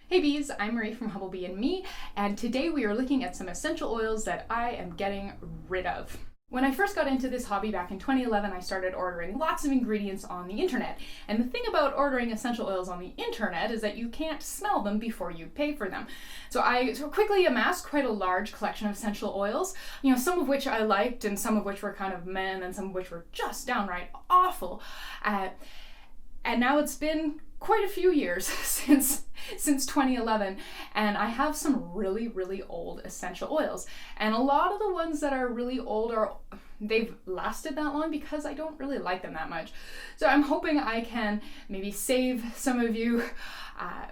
Hey bees, I'm Marie from Humblebee and Me, and today we are looking at some essential oils that I am getting rid of. When I first got into this hobby back in 2011, I started ordering lots of ingredients on the internet. And the thing about ordering essential oils on the internet is that you can't smell them before you pay for them. So I quickly amassed quite a large collection of essential oils, some of which I liked and some of which were kind of meh, and some of which were just downright awful. And now it's been quite a few years since 2011, and I have some really old essential oils, and a lot of the ones that are really old they've lasted that long because I don't really like them that much. So I'm hoping I can maybe save some of you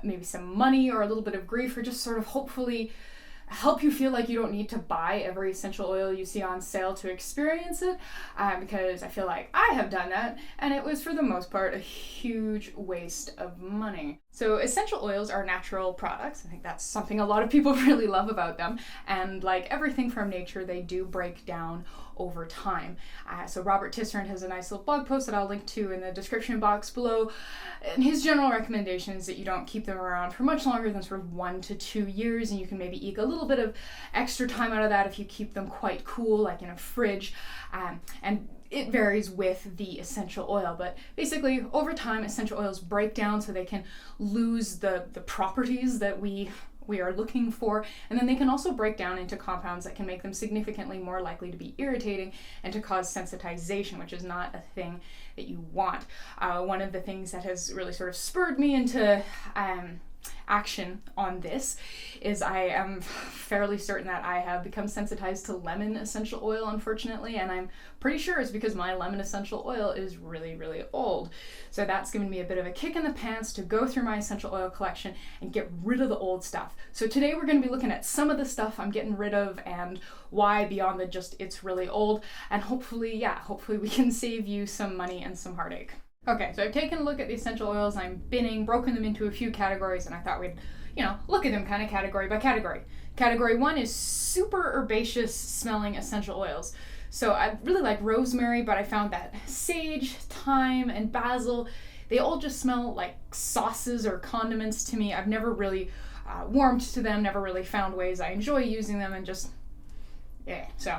maybe some money or a little bit of grief, or just sort of hopefully help you feel like you don't need to buy every essential oil you see on sale to experience it, because I feel like I have done that, and it was for the most part a huge waste of money. So essential oils are natural products. I think that's something a lot of people really love about them, and like everything from nature, they do break down over time. So Robert Tisserand has a nice little blog post that I'll link to in the description box below, and his general recommendation is that you don't keep them around for much longer than sort of 1 to 2 years, and you can maybe eke a little bit of extra time out of that if you keep them quite cool, like in a fridge, and it varies with the essential oil, but basically over time essential oils break down so they can lose the properties that we are looking for, and then they can also break down into compounds that can make them significantly more likely to be irritating and to cause sensitization, which is not a thing that you want. One of the things that has really sort of spurred me into action on this is I am fairly certain that I have become sensitized to lemon essential oil, unfortunately, and I'm pretty sure it's because my lemon essential oil is really old. So that's given me a bit of a kick in the pants to go through my essential oil collection and get rid of the old stuff. So today we're going to be looking at some of the stuff I'm getting rid of and why, beyond the just it's really old, and hopefully we can save you some money and some heartache. Okay, so I've taken a look at the essential oils, I'm broken them into a few categories, and I thought we'd, look at them kind of category by category. Category 1 is super herbaceous smelling essential oils. So I really like rosemary, but I found that sage, thyme, and basil, they all just smell like sauces or condiments to me. I've never really warmed to them, never really found ways I enjoy using them, and just, so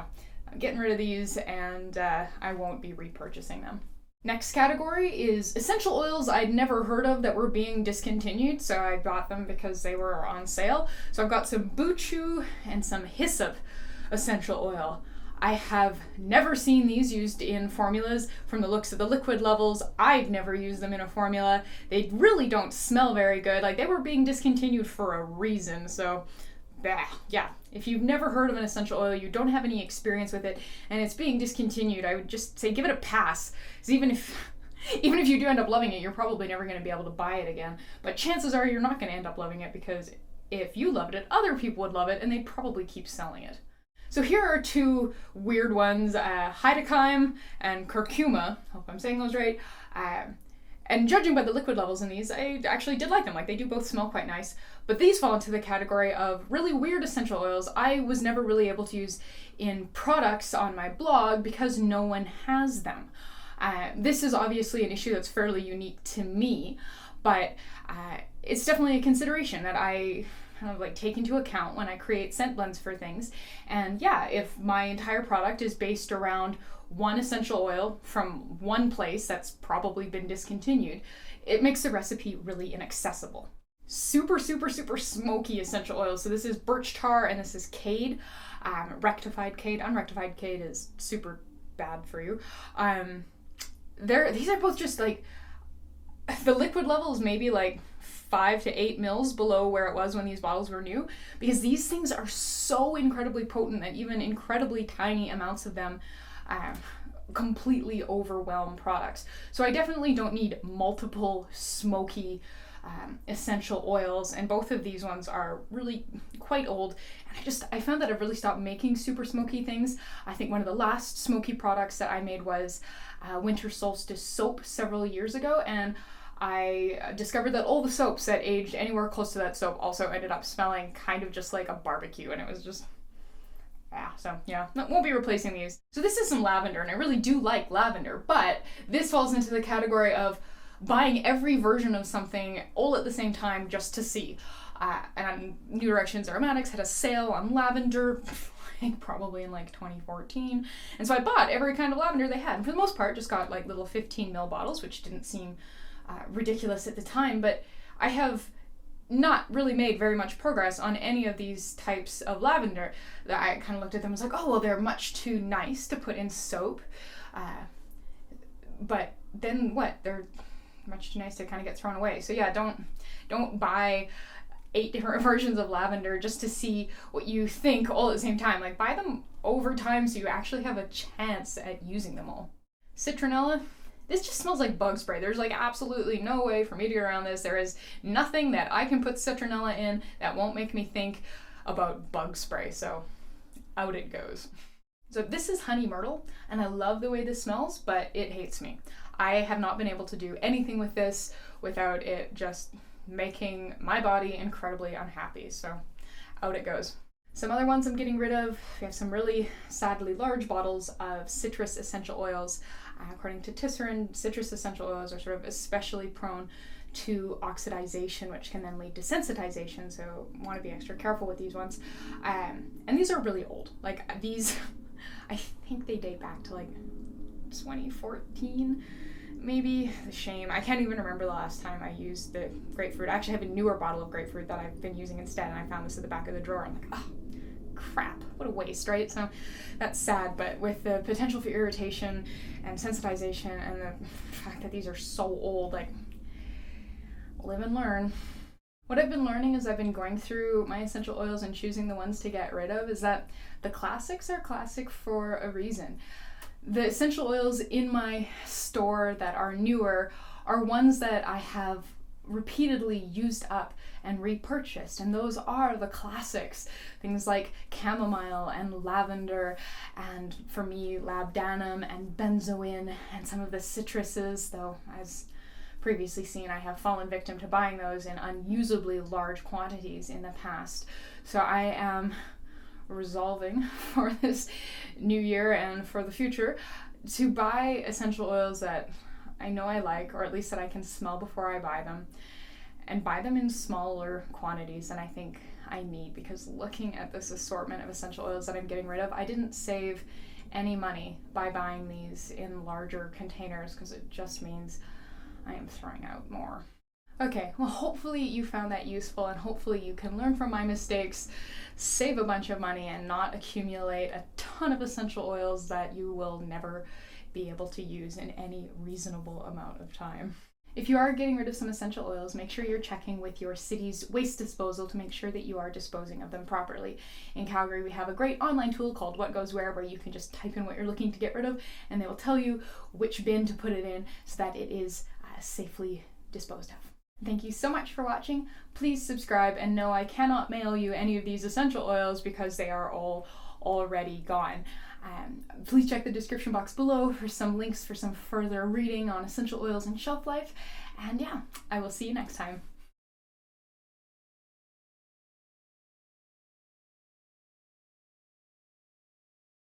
I'm getting rid of these, and I won't be repurchasing them. Next category is essential oils I'd never heard of that were being discontinued, so I bought them because they were on sale. So I've got some buchu and some hyssop essential oil. I have never seen these used in formulas. From the looks of the liquid levels, I've never used them in a formula. They really don't smell very good. Like, they were being discontinued for a reason, so yeah, if you've never heard of an essential oil, you don't have any experience with it, and it's being discontinued, I would just say give it a pass. Because even if you do end up loving it, you're probably never going to be able to buy it again. But chances are you're not going to end up loving it, because if you loved it, other people would love it, and they'd probably keep selling it. So here are two weird ones, Heidecheim and curcuma. Hope I'm saying those right. And judging by the liquid levels in these, I actually did like them. Like, they do both smell quite nice. But these fall into the category of really weird essential oils I was never really able to use in products on my blog because no one has them. This is obviously an issue that's fairly unique to me, but it's definitely a consideration that I kind of take into account when I create scent blends for things. And if my entire product is based around one essential oil from one place that's probably been discontinued, it makes the recipe really inaccessible. Super smoky essential oils. So this is birch tar and this is cade, rectified cade. Unrectified cade is super bad for you. These are both just the liquid level is maybe 5 to 8 mils below where it was when these bottles were new, because these things are so incredibly potent that even incredibly tiny amounts of them completely overwhelm products. So I definitely don't need multiple smoky essential oils, and both of these ones are really quite old, and I found that I've really stopped making super smoky things. I think one of the last smoky products that I made was winter solstice soap several years ago, and I discovered that all the soaps that aged anywhere close to that soap also ended up smelling kind of just like a barbecue, and it was just won't be replacing these. So this is some lavender, and I really do like lavender, but this falls into the category of buying every version of something all at the same time just to see. And New Directions Aromatics had a sale on lavender, probably in like 2014. And so I bought every kind of lavender they had. And for the most part, just got like little 15 ml bottles, which didn't seem ridiculous at the time. But I have not really made very much progress on any of these types of lavender. That I kind of looked at them and was like, oh, well, they're much too nice to put in soap. But then what? They're much too nice to kind of get thrown away. So yeah, don't buy 8 different versions of lavender just to see what you think all at the same time. Like, buy them over time so you actually have a chance at using them all. Citronella. This just smells like bug spray. There's like absolutely no way for me to get around this. There is nothing that I can put citronella in that won't make me think about bug spray. So out it goes. So this is honey myrtle, and I love the way this smells, but it hates me. I have not been able to do anything with this without it just making my body incredibly unhappy. So out it goes. Some other ones I'm getting rid of. We have some really sadly large bottles of citrus essential oils. According to Tisserand, citrus essential oils are sort of especially prone to oxidization, which can then lead to sensitization. So want to be extra careful with these ones. And these are really old. Like these, I think they date back to like 2014. Maybe. The shame. I can't even remember the last time I used the grapefruit. I actually have a newer bottle of grapefruit that I've been using instead, and I found this at the back of the drawer. I'm like, oh, crap. What a waste, right? So that's sad, but with the potential for irritation and sensitization and the fact that these are so old, like, live and learn. What I've been learning as I've been going through my essential oils and choosing the ones to get rid of is that the classics are classic for a reason. The essential oils in my store that are newer are ones that I have repeatedly used up and repurchased, and those are the classics. Things like chamomile and lavender, and for me, labdanum and benzoin, and some of the citruses, though as previously seen, I have fallen victim to buying those in unusably large quantities in the past. So I am resolving for this new year and for the future to buy essential oils that I know I like, or at least that I can smell before I buy them, and buy them in smaller quantities than I think I need, because looking at this assortment of essential oils that I'm getting rid of, I didn't save any money by buying these in larger containers, because it just means I am throwing out more. Okay, well, hopefully you found that useful, and hopefully you can learn from my mistakes, save a bunch of money, and not accumulate a ton of essential oils that you will never be able to use in any reasonable amount of time. If you are getting rid of some essential oils, make sure you're checking with your city's waste disposal to make sure that you are disposing of them properly. In Calgary, we have a great online tool called What Goes Where, where you can just type in what you're looking to get rid of, and they will tell you which bin to put it in so that it is safely disposed of. Thank you so much for watching. Please subscribe, and no, I cannot mail you any of these essential oils because they are all already gone. Please check the description box below for some links for some further reading on essential oils and shelf life. And yeah, I will see you next time.